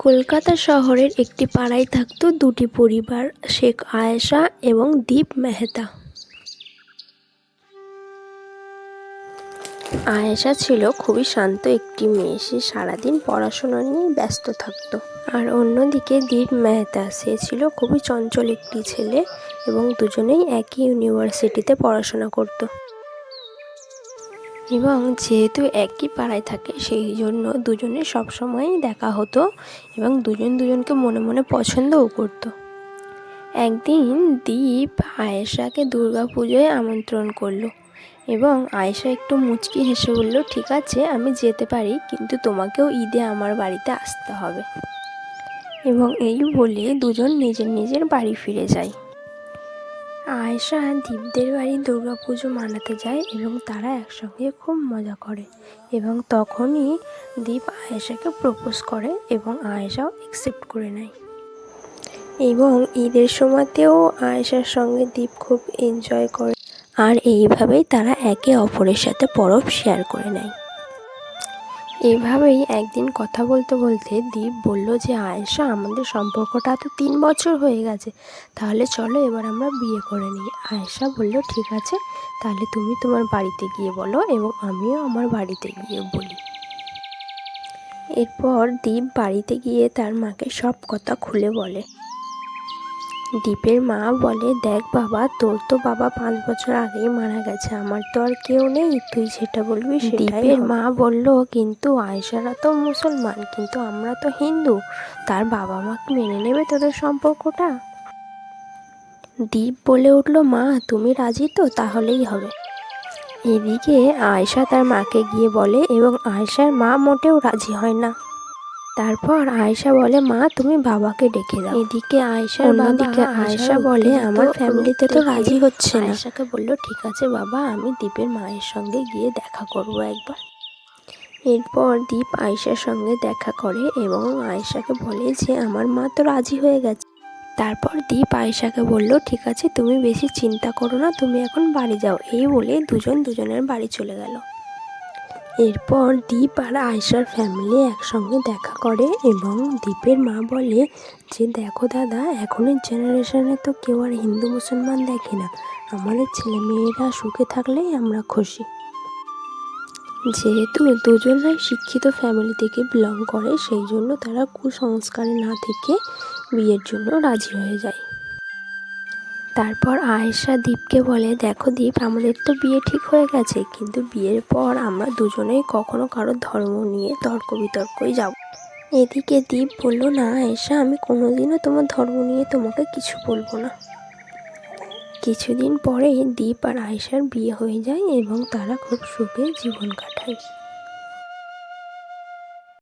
কলকাতা শহরের একটি পাড়ায় থাকত দুটি পরিবার, শেখ আয়েশা এবং দীপ মেহতা। আয়েশা ছিল খুবই শান্ত একটি মেয়ে। সে সারাদিন পড়াশোনা নিয়ে ব্যস্ত থাকত। আর অন্যদিকে দীপ মেহতা, সে ছিল খুবই চঞ্চল একটি ছেলে এবং দুজনেই একই ইউনিভার্সিটিতে পড়াশোনা করত। এবং যেহেতু একই পাড়ায় থাকে সেই জন্য দুজনের সবসময়ই দেখা হতো এবং দুজন দুজনকে মনে মনে পছন্দও করত। একদিন দীপ আয়েশাকে দুর্গাপুজোয় আমন্ত্রণ করলো এবং আয়েশা একটু মুচকি হেসে বলল, ঠিক আছে আমি যেতে পারি, কিন্তু তোমাকেও ঈদে আমার বাড়িতে আসতে হবে। এবং এই বলে দুজন নিজের নিজের বাড়ি ফিরে যায়। আয়েশা দীপদের বাড়ি দুর্গাপুজো মানাতে যায় এবং তারা একসঙ্গে খুব মজা করে। এবং তখনই দীপ আয়েশাকে প্রপোজ করে এবং আয়েশাও অ্যাকসেপ্ট করে নেয়। এবং ঈদের সময়তেও আয়েশার সঙ্গে দীপ খুব এনজয় করে। আর এইভাবেই তারা একে অপরের সাথে পরব শেয়ার করে নেয়। এভাবেই একদিন কথা বলতে বলতে দীপ বলল যে, আয়েশা, আমাদের সম্পর্কটা তো 3 বছর হয়ে গেছে, তাহলে চলো এবার আমরা বিয়ে করে নিই। আয়েশা বলল, ঠিক আছে, তাহলে তুমি তোমার বাড়িতে গিয়ে বলো এবং আমিও আমার বাড়িতে গিয়ে বলি। এরপর দীপ বাড়িতে গিয়ে তার মাকে সব কথা খুলে বলে। দীপের মা বলে, দেখ বাবা, তোর তো বাবা 5 বছর আগেই মারা গেছে, আমার তো আর কেউ নেই, তুই যেটা বলবি সেটাই। দীপের মা বলল, কিন্তু আয়েশারা তো মুসলমান, কিন্তু আমরা তো হিন্দু, তার বাবা মা কি মেনে নেবে তোদের সম্পর্কটা? দীপ বলে উঠল, মা তুমি রাজি তো? তাহলেই হবে। এদিকে আয়েশা তার মাকে গিয়ে বলে এবং আয়েশার মা মোটেও রাজি হয় না। তারপর আয়েশা বলে, মা তুমি বাবাকে ডেকে দাও। এদিকে আয়েশা বলে, আমার ফ্যামিলিতে তো রাজি হচ্ছে না। আয়েশাকে বলল, ঠিক আছে বাবা, আমি দীপের মায়ের সঙ্গে গিয়ে দেখা করব একবার। এরপর দীপ আয়েশার সঙ্গে দেখা করে এবং আয়েশাকে বলে যে, আমার মা তো রাজি হয়ে গেছে। তারপর দীপ আয়েশাকে বলল, ঠিক আছে তুমি বেশি চিন্তা করো না, তুমি এখন বাড়ি যাও। এই বলে দুজন দুজনের বাড়ি চলে গেল। এরপর দীপ আর আয়েশার ফ্যামিলি একসঙ্গে দেখা করে এবং দীপের মা বলে যে, দেখো দাদা, এখনের জেনারেশনে তো কেউ আর হিন্দু মুসলমান দেখে না, আমাদের ছেলে মেয়েরা সুখে থাকলেই আমরা খুশি। যেহেতু দুজনাই শিক্ষিত ফ্যামিলি থেকে বিলং করে, সেই জন্য তারা কুসংস্কারে না থেকে বিয়ের জন্য রাজি হয়ে যায়। তারপর আয়েশা দীপকে বলে, দেখো দীপ, আমাদের তো বিয়ে ঠিক হয়ে গেছে, কিন্তু বিয়ের পর আমরা দুজনেই কখনো কারোর ধর্ম নিয়ে তর্ক বিতর্কই যাব। এদিকে দীপ বলল, না আয়েশা, আমি কোনোদিনও তোমার ধর্ম নিয়ে তোমাকে কিছু বলবো না। কিছুদিন পরে দীপ আর আয়েশার বিয়ে হয়ে যায় এবং তারা খুব সুখে জীবন কাটায়।